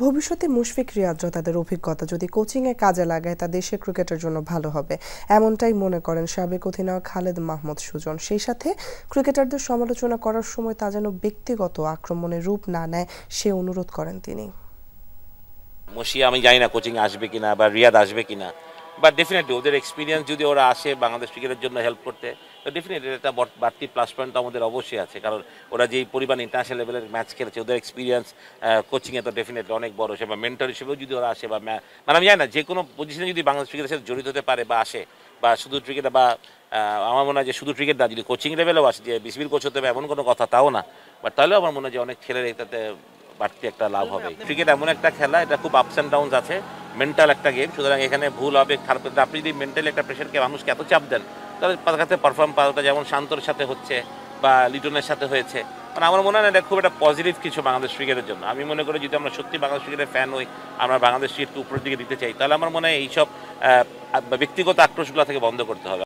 ভবিষ্যতে মুশফিক রিয়াদরা তাদের অভিজ্ঞতা যদি কোচিংয়ে কাজে লাগায় তা দেশের ক্রিকেটের জন্য ভালো হবে, এমনটাই মনে করেন সাবেক অধিনায়ক খালেদ মাহমুদ সুজন। সেই সাথে ক্রিকেটারদের সমালোচনা করার সময় তা যেন ব্যক্তিগত আক্রমণের রূপ না নেয় সে অনুরোধ করেন তিনি। মসি আমি জানি না কোচিং আসবে কিনা বা রিয়াদ আসবে কিনা, বাট ডেফিনেটলি ওদের এক্সপিরিয়েন্স যদি ওরা আসে বাংলাদেশ ক্রিকেটের জন্য হেল্প করতে, তো ডেফিনেটলি এটা বাড়তি প্লাস পয়েন্ট আমাদের অবশ্যই আছে। কারণ ওরা যেই পরিমাণ ইন্টারন্যাশনাল লেভেলের ম্যাচ খেলেছে, ওদের এক্সপিরিয়েন্স কোচিংয়ে তো ডেফিনেটলি অনেক বড়। সে বা মেন্টর হিসেবেও যদি ওরা আসে বা মানে আমি জানি না যে কোনো পজিশনে যদি বাংলাদেশ ক্রিকেটের সাথে জড়িত হতে পারে বা আসে, বা শুধু ক্রিকেটে বা আমার মনে হয় যে শুধু ক্রিকেট না, যদি কোচিং লেভেলেও আসে যে বিসিবির কোচ হতে হবে এমন কোনো কথা তাও না, বাট তাহলেও আমার মনে হয় যে অনেক ছেলের এটাতে বাড়তি একটা লাভ হবে। ক্রিকেট এমন একটা খেলা, এটা খুব আপস অ্যান্ড ডাউনস আছে, মেন্টাল একটা গেম। সুতরাং এখানে ভুল হবে, খারাপ হবে। আপনি যদি মেন্টালি একটা প্রেশারকে মানুষকে এত চাপ দেন, তাহলে তার কাছে পারফর্ম পাওয়াটা যেমন শান্তর সাথে হচ্ছে বা লিটনের সাথে হয়েছে, মানে আমার মনে হয় না এটা খুব একটা পজিটিভ কিছু বাংলাদেশ ক্রিকেটের জন্য। আমি মনে করি যদি আমরা সত্যি বাংলাদেশ ক্রিকেটের ফ্যান হই, আমরা বাংলাদেশ ক্রিকেটকে উপরের দিকে দিতে চাই, তাহলে আমার মনে হয় এইসব ব্যক্তিগত আক্রোশগুলো থেকে বন্ধ করতে হবে।